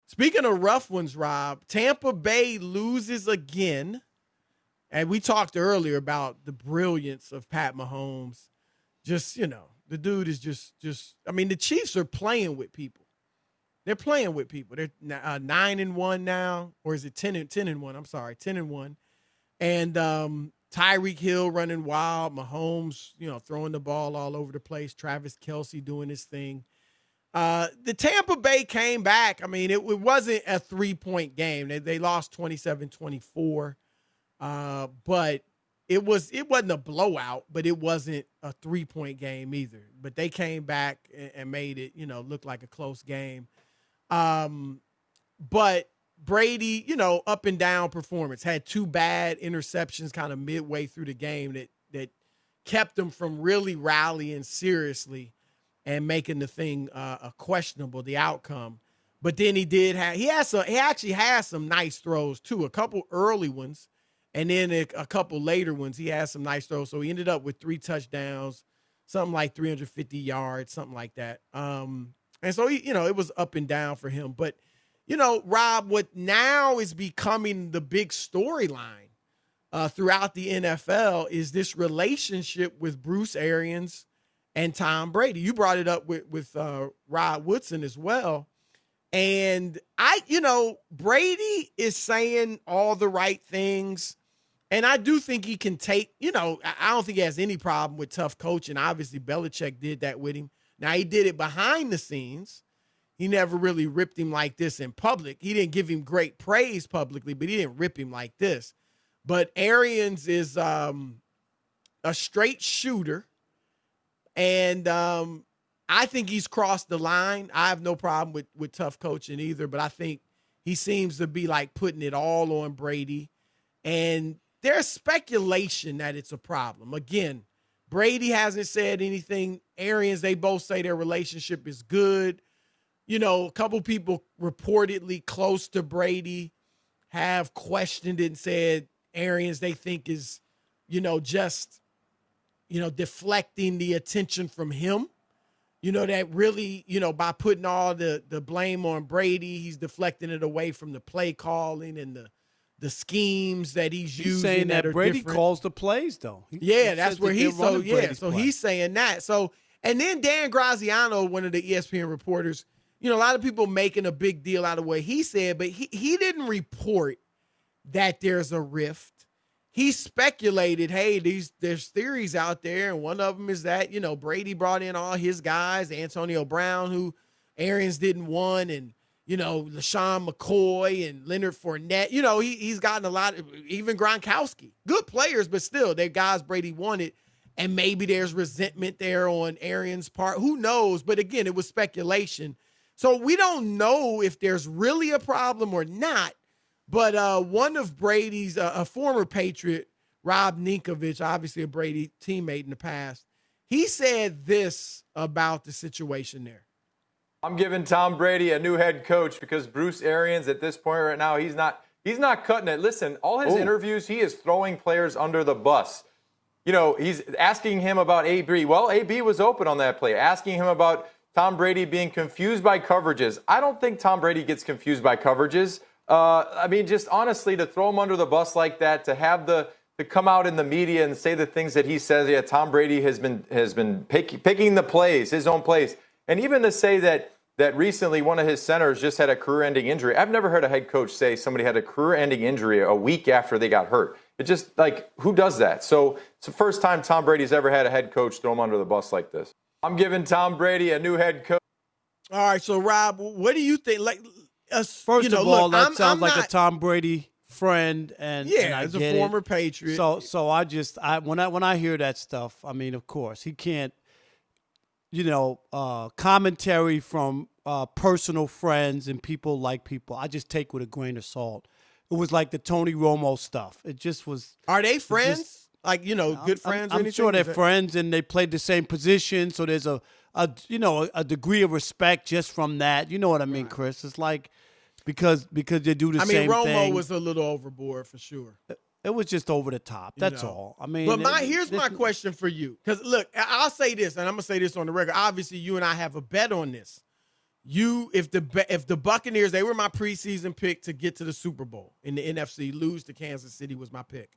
Speaking of rough ones, Rob, Tampa Bay loses again. And we talked earlier about the brilliance of Pat Mahomes. Just, the dude is I mean, the Chiefs are playing with people. They're playing with people. They're 9-1 now, or is it 10-1? I'm sorry, 10-1. And Tyreek Hill running wild, Mahomes, throwing the ball all over the place, Travis Kelce doing his thing. The Tampa Bay came back. I mean, it wasn't a 3-point game. They lost 27-24. But it wasn't a blowout, but it wasn't a 3-point game either. But they came back and made it, look like a close game. But Brady, up and down performance, had 2 bad interceptions kind of midway through the game that kept him from really rallying seriously and making the thing questionable, the outcome. But then he actually has some nice throws too, a couple early ones, and then a couple later ones. He has some nice throws. So he ended up with 3 touchdowns, something like 350 yards, something like that. And so it was up and down for him. But Rob, what now is becoming the big storyline throughout the NFL is this relationship with Bruce Arians and Tom Brady. You brought it up with Rod Woodson as well. And Brady is saying all the right things. And I do think he can take, I don't think he has any problem with tough coaching. Obviously, Belichick did that with him. Now, he did it behind the scenes. He never really ripped him like this in public. He didn't give him great praise publicly, but he didn't rip him like this. But Arians is a straight shooter. And I think he's crossed the line. I have no problem with tough coaching either, but I think he seems to be like putting it all on Brady. And there's speculation that it's a problem. Again, Brady hasn't said anything. Arians, they both say their relationship is good. A couple people reportedly close to Brady have questioned it and said Arians they think is, just, deflecting the attention from him. That really, by putting all the blame on Brady, he's deflecting it away from the play calling and the schemes that he's using. Saying that Brady different. calls the plays, though. That's where he's so he's saying that. So, and then Dan Graziano, one of the ESPN reporters, a lot of people making a big deal out of what he said, but he didn't report that there's a rift. He speculated, hey, there's theories out there, and one of them is that, Brady brought in all his guys, Antonio Brown, who Arians didn't want, and, LaShawn McCoy and Leonard Fournette. He's gotten a lot, even Gronkowski. Good players, but still, they're guys Brady wanted, and maybe there's resentment there on Arians' part. Who knows? But again, it was speculation. So we don't know if there's really a problem or not. But one of Brady's, a former Patriot, Rob Ninkovich, obviously a Brady teammate in the past, he said this about the situation there. I'm giving Tom Brady a new head coach because Bruce Arians at this point right now, he's not cutting it. Listen, all his interviews, he is throwing players under the bus. He's asking him about AB. Well, AB was open on that play. Asking him about Tom Brady being confused by coverages. I don't think Tom Brady gets confused by coverages. Just honestly, to throw him under the bus like that, to come out in the media and say the things that he says, yeah, Tom Brady has been picking the plays, his own plays. And even to say that recently one of his centers just had a career-ending injury. I've never heard a head coach say somebody had a career-ending injury a week after they got hurt. It just, who does that? So it's the first time Tom Brady's ever had a head coach throw him under the bus like this. I'm giving Tom Brady a new head coach. All right, so Rob, what do you think? First of all, that sounds like a Tom Brady friend, and I as get a former it. Patriot. So when I hear that stuff, of course he can't. Commentary from personal friends and people like people, I just take with a grain of salt. It was like the Tony Romo stuff. It just was. Are they friends? Good friends? I'm sure they're friends, and they played the same position. So there's a degree of respect just from that. You know what I mean, Chris? It's like because they do the same thing. Romo was a little overboard for sure. It was just over the top. That's all. But here's my question for you. Because, look, I'll say this, and I'm going to say this on the record. Obviously, you and I have a bet on this. if the Buccaneers, they were my preseason pick to get to the Super Bowl in the NFC, lose to Kansas City was my pick.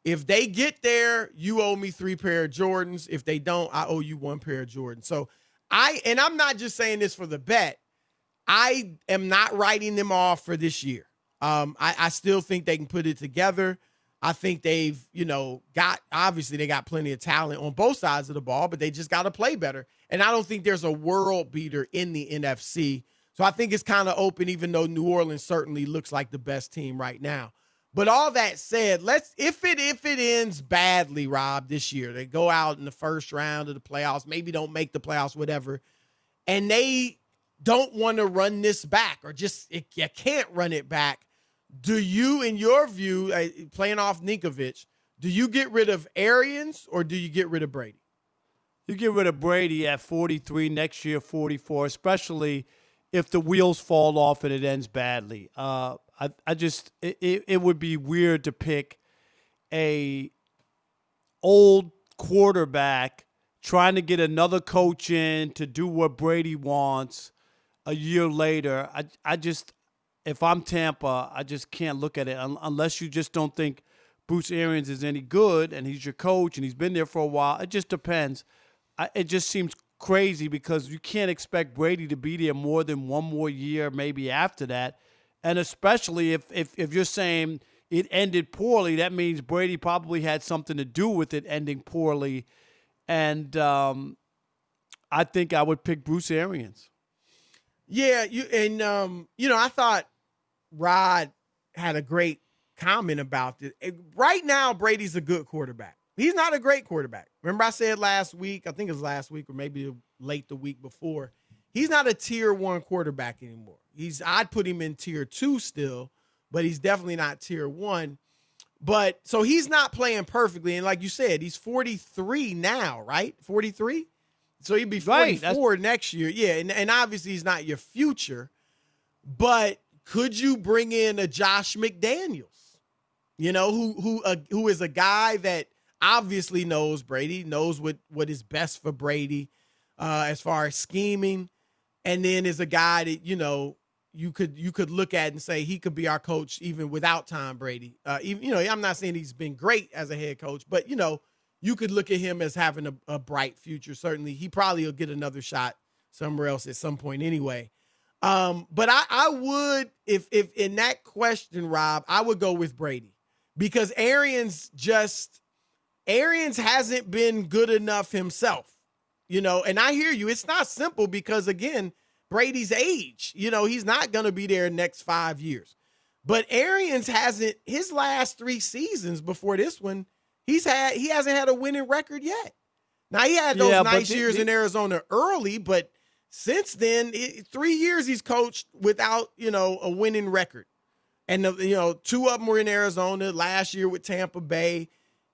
If they get there, you owe me 3 pair of Jordans. If they don't, I owe you 1 pair of Jordans. So I'm not just saying this for the bet. I am not writing them off for this year. I still think they can put it together. I think they've, obviously they got plenty of talent on both sides of the ball, but they just got to play better. And I don't think there's a world beater in the NFC. So I think it's kind of open, even though New Orleans certainly looks like the best team right now. But all that said, if it ends badly, Rob, this year, they go out in the first round of the playoffs, maybe don't make the playoffs, whatever, and they don't want to run this back or just you can't run it back. Do you, in your view, playing off Ninkovich, do you get rid of Arians or do you get rid of Brady? You get rid of Brady at 43, next year 44, especially if the wheels fall off and it ends badly. It would be weird to pick a old quarterback trying to get another coach in to do what Brady wants a year later. If I'm Tampa, I just can't look at it unless you just don't think Bruce Arians is any good and he's your coach and he's been there for a while. It just depends. It just seems crazy because you can't expect Brady to be there more than one more year, maybe after that. And especially if you're saying it ended poorly, that means Brady probably had something to do with it ending poorly. And I think I would pick Bruce Arians. Yeah, I thought Rod had a great comment about this. Right now, Brady's a good quarterback. He's not a great quarterback. Remember I said last week, I think it was last week or maybe late the week before, he's not a tier 1 quarterback anymore. I'd put him in tier 2 still, but he's definitely not tier 1. But so he's not playing perfectly. And like you said, he's 43 now, right? 43? So he'd be 44 next year. Yeah, and obviously he's not your future. But could you bring in a Josh McDaniels? Who is a guy that obviously knows Brady, knows what is best for Brady as far as scheming, and then is a guy that, you could look at and say he could be our coach even without Tom Brady. I'm not saying he's been great as a head coach, but, you could look at him as having a bright future. Certainly, he probably will get another shot somewhere else at some point anyway. But I would, if in that question, Rob, I would go with Brady because Arians hasn't been good enough himself, and I hear you. It's not simple because, again, Brady's age, he's not going to be there next 5 years. But Arians hasn't, his last 3 seasons before this one, he hasn't had a winning record yet. Now, he had those nice years in Arizona early, but since then, 3 years he's coached without, a winning record. And, 2 of them were in Arizona last year with Tampa Bay.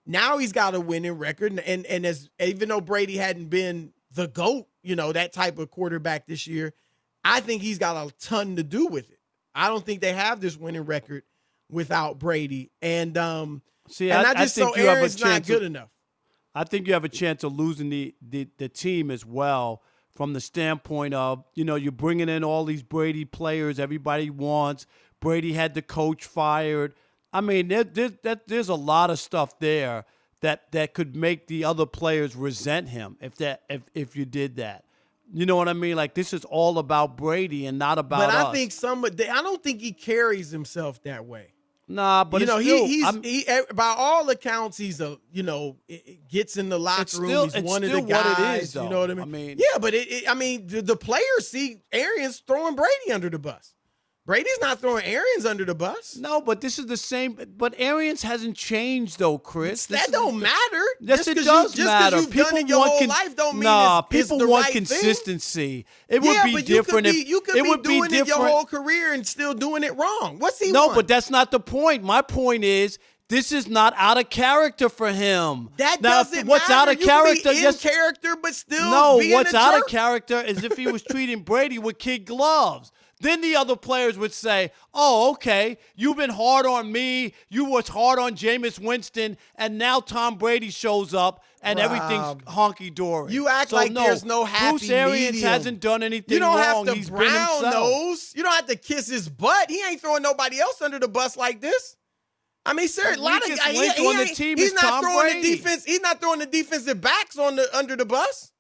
Now he's got a winning record. And even though Brady hadn't been the GOAT, that type of quarterback this year, I think he's got a ton to do with it. I don't think they have this winning record without Brady. And I just think Aaron's not good enough. I think you have a chance of losing the team as well from the standpoint of, you're bringing in all these Brady players everybody wants. Brady had the coach fired. I mean, there's a lot of stuff there that could make the other players resent him if you did that. You know what I mean? Like, this is all about Brady and not about us. But I don't think he carries himself that way. Nah, but he by all accounts, he's gets in the locker room. He's one of the guys. What it is, though. You know what I mean? Yeah, but the players see Arians throwing Brady under the bus. Brady's not throwing Arians under the bus. No, but this is the same. But Arians hasn't changed, though, Chris. That don't matter. Yes, it does matter. Just because you've done it your whole life don't mean it's the people want right consistency. Thing. It would be different if you could be doing it your whole career and still doing it wrong. What's he want? No, but that's not the point. My point is, this is not out of character for him. That doesn't what's matter. Out of character? You can be in character, but still no. being What's a out jerk. of character is if he was treating Brady with kid gloves. then the other players would say, oh, okay, you've been hard on me. You was hard on Jameis Winston, and now Tom Brady shows up, and everything's honky-dory. You act like there's no happy Bruce Arians medium. hasn't done anything You don't wrong. have to He's been brown himself. nose. You don't have to kiss his butt. He ain't throwing nobody else under the bus like this. I mean, seriously, a lot of he's not Tom throwing Brady. the defense. He's not throwing the defensive backs under the bus.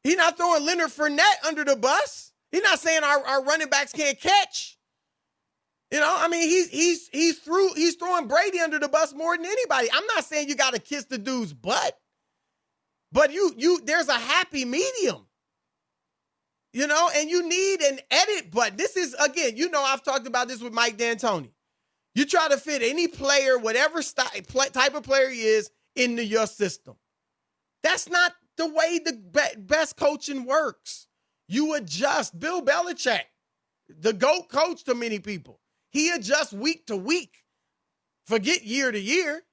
He's not throwing Leonard Fournette under the bus. He's not saying our running backs can't catch. You know, I mean, he's throwing Brady under the bus more than anybody. I'm not saying you got to kiss the dude's butt, but there's a happy medium. You know, and you need an edit button. This is, again, you know, I've talked about this with Mike D'Antoni. You try to fit any player, whatever type of player he is, into your system. That's not the way the best coaching works. You adjust. Bill Belichick, the GOAT coach to many people, he adjusts week to week. Forget year to year.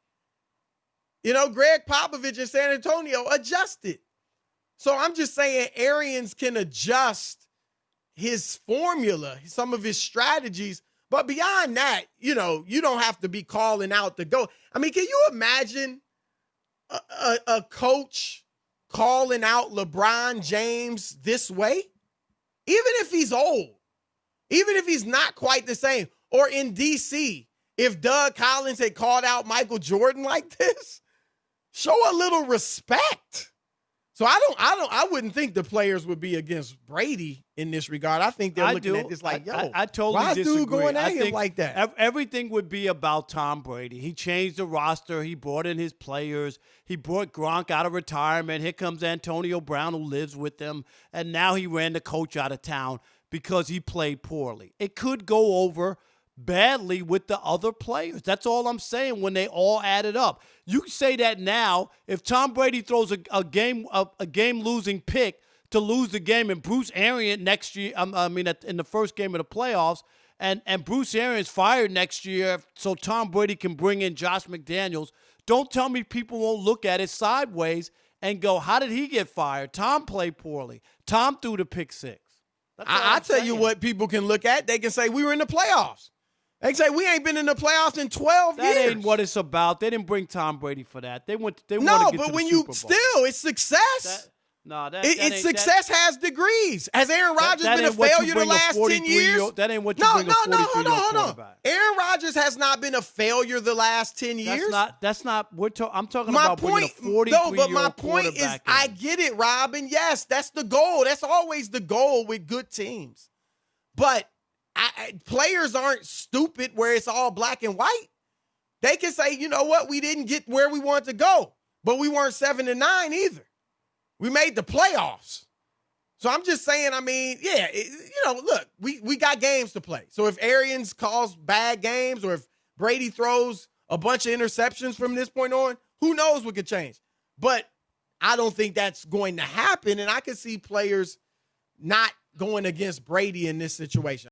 You know, Greg Popovich in San Antonio adjusted. So I'm just saying Arians can adjust his formula, some of his strategies. But beyond that, you know, you don't have to be calling out the GOAT. I mean, can you imagine a coach calling out LeBron James this way? Even if he's old, even if he's not quite the same, or in D.C., if Doug Collins had called out Michael Jordan like this, show a little respect. So I wouldn't think the players would be against Brady in this regard. I think they're looking at this like, yo, I totally why is disagree. dude going at him like that? Everything would be about Tom Brady. He changed the roster. He brought in his players. He brought Gronk out of retirement. Here comes Antonio Brown, who lives with them. And now he ran the coach out of town because he played poorly. It could go over badly with the other players. That's all I'm saying when they all added up. You can say that now. If Tom Brady throws a game-losing pick to lose the game, and Bruce Arians next year, in the first game of the playoffs, and Bruce Arians fired next year so Tom Brady can bring in Josh McDaniels, don't tell me people won't look at it sideways and go, how did he get fired? Tom played poorly. Tom threw the pick six. I tell you what people can look at. They can say, we were in the playoffs. They say we ain't been in the playoffs in 12 years. That ain't what it's about. They didn't bring Tom Brady for that. They want to get but to when the you Super Bowl. still, it's success. Success has degrees. Has Aaron Rodgers been a failure the last 10 years? That ain't what you bring a 43-year-old quarterback. Aaron Rodgers has not been a failure the last 10 years. That's not. I'm talking about bringing a 43-year-old quarterback. No, but my point is, I get it, Robin. Yes, that's the goal. That's always the goal with good teams. But players aren't stupid where it's all black and white. They can say, you know what, we didn't get where we wanted to go, but we weren't 7-9 either. We made the playoffs. So I'm just saying, I mean, yeah, look, we got games to play. So if Arians calls bad games or if Brady throws a bunch of interceptions from this point on, who knows what could change. But I don't think that's going to happen, and I can see players not going against Brady in this situation.